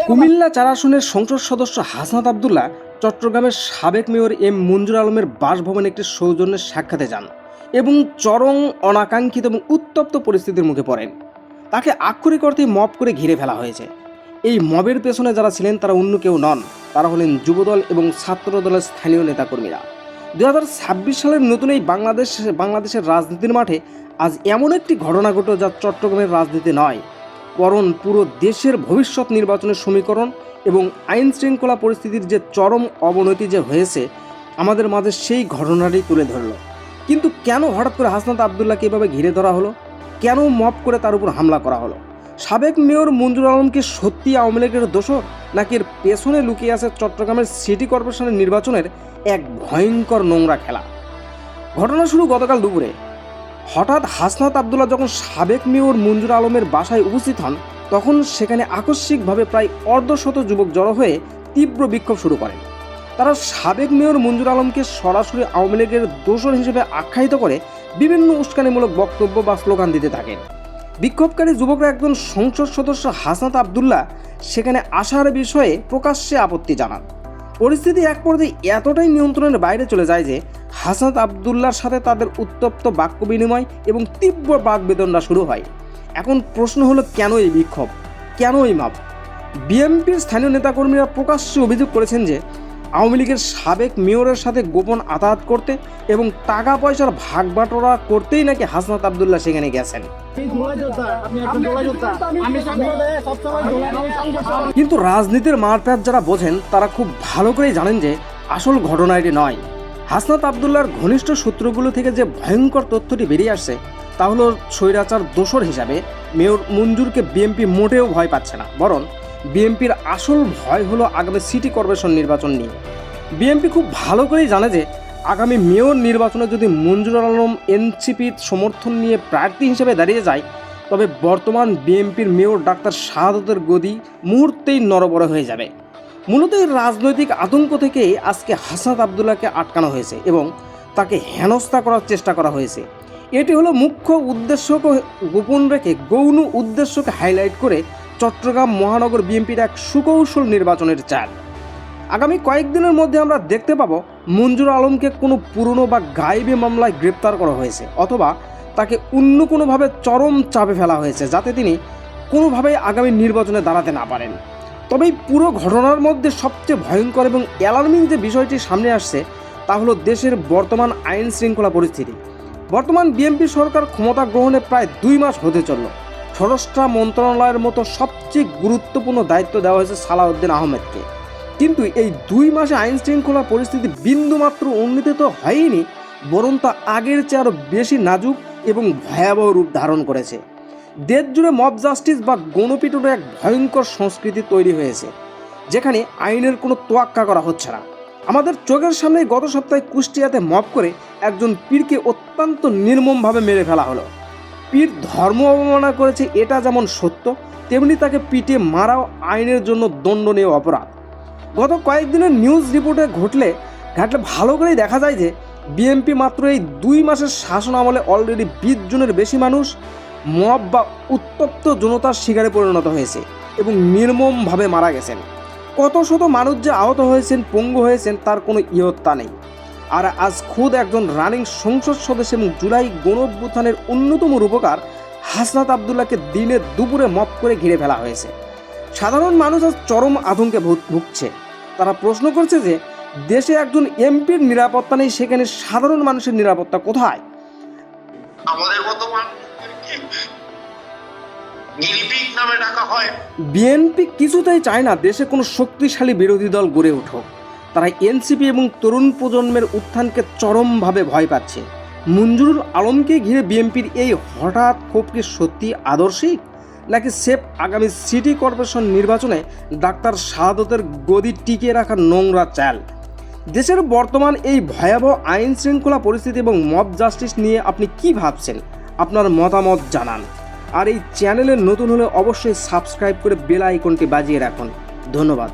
কুমিল্লা ৪ আসনের সংসদ সদস্য হাসনাত আব্দুল্লাহ চট্টগ্রামের সাবেক মেয়র এম মঞ্জুর আলমের বাসভবনে একটি সৌজন্যের সাক্ষাতে যান এবং চরম অনাকাঙ্ক্ষিত এবং উত্তপ্ত পরিস্থিতির মুখে পড়েন। তাকে আক্ষরিক অর্থে মব করে ঘিরে ফেলা হয়েছে। এই মবের পেছনে যারা ছিলেন তারা অন্য কেউ নন, তারা হলেন যুবদল এবং ছাত্রদলের স্থানীয় নেতাকর্মীরা। 2026 সালের নতুন এই বাংলাদেশের রাজনীতির মাঠে আজ এমন একটি ঘটনা ঘটল যা চট্টগ্রামের রাজনীতি নয়, বরং পুরো দেশের ভবিষ্যৎ নির্বাচনের সমীকরণ এবং আইন শৃঙ্খলা পরিস্থিতির যে চরম অবনতি যে হয়েছে আমাদের মাঝে সেই ঘটনাটি তুলে ধরল। কিন্তু কেন হঠাৎ করে হাসনাত আব্দুল্লাহকে এভাবে ঘিরে ধরা হলো? কেন মব করে তার উপর হামলা করা হলো? সাবেক মেয়র মঞ্জুর আলমকে সত্যি আওয়ামী লীগের দোষর, নাকি এর পেছনে লুকিয়ে আছে চট্টগ্রামের সিটি কর্পোরেশনের নির্বাচনের এক ভয়ঙ্কর নোংরা খেলা? ঘটনা শুরু গতকাল দুপুরে। হঠাৎ হাসনাত আব্দুল্লাহ যখন সাবেক মেয়র মঞ্জুর আলমের বাসায় উপস্থিত হন, তখন সেখানে আকস্মিকভাবে প্রায় অর্ধশত যুবক জড়ো হয়ে তীব্র বিক্ষোভ শুরু করেন। তারা সাবেক মেয়র মঞ্জুর আলমকে সরাসরি আওয়ামী লীগের দোষর হিসেবে আখ্যায়িত করে বিভিন্ন উস্কানিমূলক বক্তব্য বা স্লোগান দিতে থাকেন। বিক্ষোভকারী যুবকরা একজন সংসদ সদস্য হাসনাত আব্দুল্লাহ সেখানে আসার বিষয়ে প্রকাশ্যে আপত্তি জানান। পরিস্থিতি এক পর্যায়ে এতটাই নিয়ন্ত্রণের বাইরে চলে যায় যে হাসনাত আব্দুল্লাহর সাথে তাদের উত্তপ্ত বাক্য বিনিময় এবং তীব্র বাকবিতণ্ডা শুরু হয়। এখন প্রশ্ন হলো, কেন এই বিক্ষোভ, কেন এই মাপ? বিএনপির স্থানীয় নেতাকর্মীরা প্রকাশ্যে অভিযোগ করেছেন যে আওয়ামী লীগের সাবেক মেয়রের সাথে গোপন আতাহাত করতে এবং টাকা পয়সার ভাগ বাটোয়ারা করতেই নাকি হাসনাত আব্দুল্লাহ সেখানে গেছেন। কিন্তু রাজনীতির মারপ্যাচ যারা বোঝেন তারা খুব ভালো করেই জানেন যে আসল ঘটনা এটি নয়। হাসনাত আব্দুল্লাহর ঘনিষ্ঠ সূত্রগুলো থেকে যে ভয়ঙ্কর তথ্যটি বেরিয়ে আসছে তা হলো স্বৈরাচার দোসর হিসাবে মেয়র মঞ্জুরকে বিএনপি মোটেও ভয় পাচ্ছে না, বরং বিএনপির আসল ভয় হলো আগামী সিটি কর্পোরেশন নির্বাচন নিয়ে। বিএনপি খুব ভালো করেই জানে যে আগামী মেয়র নির্বাচনে যদি মঞ্জুর আলম এনসিপির সমর্থন নিয়ে প্রার্থী হিসেবে দাঁড়িয়ে যায়, তবে বর্তমান বিএনপির মেয়র ডাক্তার শাহাদতের গদি মুহূর্তেই নড়বড়ে হয়ে যাবে। মূলত এই রাজনৈতিক আতঙ্ক থেকে আজকে হাসনাত আব্দুল্লাহকে আটকানো হয়েছে এবং তাকে হেনস্থা করার চেষ্টা করা হয়েছে। এটি হলো মুখ্য উদ্দেশ্যকে গোপন রেখে গৌণ উদ্দেশ্যকে হাইলাইট করে চট্টগ্রাম মহানগর বিএনপির এক সুকৌশল নির্বাচনের চাল। আগামী কয়েকদিনের মধ্যে আমরা দেখতে পাবো মঞ্জুর আলমকে কোনো পুরনো বা গায়েবী মামলায় গ্রেপ্তার করা হয়েছে, অথবা তাকে অন্য কোনোভাবে চরম চাপে ফেলা হয়েছে যাতে তিনি কোনোভাবেই আগামী নির্বাচনে দাঁড়াতে না পারেন। তবে এই পুরো ঘটনার মধ্যে সবচেয়ে ভয়ঙ্কর এবং অ্যালার্মিং যে বিষয়টি সামনে আসছে তা হলো দেশের বর্তমান আইন শৃঙ্খলা পরিস্থিতি। বর্তমান বিএনপি সরকার ক্ষমতা গ্রহণে প্রায় 2 মাস হতে চলল। স্বরাষ্ট্র মন্ত্রণালয়ের মতো সবচেয়ে গুরুত্বপূর্ণ দায়িত্ব দেওয়া হয়েছে সালাউদ্দিন আহমেদকে, কিন্তু এই 2 মাসে আইন শৃঙ্খলা পরিস্থিতি বিন্দুমাত্র উন্নতি তো হয়নি, বরং তা আগের চেয়ে আরও বেশি নাজুক এবং ভয়াবহ রূপ ধারণ করেছে। দেশ জুড়ে মব জাস্টিস বা গণপিটুনের এক ভয়ঙ্কর সংস্কৃতি তৈরি হয়েছে, যেখানে আইনের কোনো তোয়াক্কা করা হচ্ছে না। আমাদের চোখের সামনে গত সপ্তাহে কুষ্টিয়াতে মব করে একজন পীরকে অত্যন্ত নির্মমভাবে মেরে ফেলা হলো। পীর ধর্ম অবমাননা করেছে এটা যেমন সত্য, তেমনি তাকে পিটিয়ে মারাও আইনের জন্য দণ্ডনীয় অপরাধ। গত কয়েকদিনের নিউজ রিপোর্টে ঘাটলে ভালো করেই দেখা যায় যে বিএনপি মাত্র এই 2 মাসের শাসন আমলে অলরেডি 20 জনের বেশি মানুষ মব বা উত্তপ্ত জনতার শিকারে পরিণত হয়েছে এবং নির্মমভাবে মারা গেছেন। কত শত মানুষ যে আহত হয়েছেন, পঙ্গু হয়েছেন তার কোনো ইয়ত্তা নেই। আর আজ খুদ একজন রানিং সংসদ সদস্য এবং জুলাই গণঅভ্যুত্থানের অন্যতম রূপকার হাসনাত আব্দুল্লাহকে দিনে দুপুরে মব করে ঘিরে ফেলা হয়েছে। সাধারণ মানুষ আজ চরম আতঙ্কে ভুগছে। তারা প্রশ্ন করছে যে দেশে একজন এমপির নিরাপত্তা নেই, সেখানে সাধারণ মানুষের নিরাপত্তা কোথায়? আমাদের মতো নামে ডাকা হয়। বিএনপি কিছুতেই চায় না দেশে কোনো শক্তিশালী বিরোধী দল গড়ে উঠুক। তারা এনসিপি এবং তরুণ প্রজন্মের উত্থানকে চরমভাবে ভয় পাচ্ছে। মঞ্জুর আলমকে ঘিরে বিএনপির এই হঠাৎ ক্ষোভ কি সত্যি আদর্শিক, নাকি সেফ আগামী সিটি কর্পোরেশন নির্বাচনে ডাক্তার শাহাদতের গদি টিকিয়ে রাখার নোংরা চাল? দেশের বর্তমান এই ভয়াবহ আইন শৃঙ্খলা পরিস্থিতি এবং মব জাস্টিস নিয়ে আপনি কি ভাবছেন? আপনার মতামত জানান। আর এই চ্যানেলে নতুন হলে অবশ্যই সাবস্ক্রাইব করে বেল আইকনটি বাজিয়ে রাখুন। ধন্যবাদ।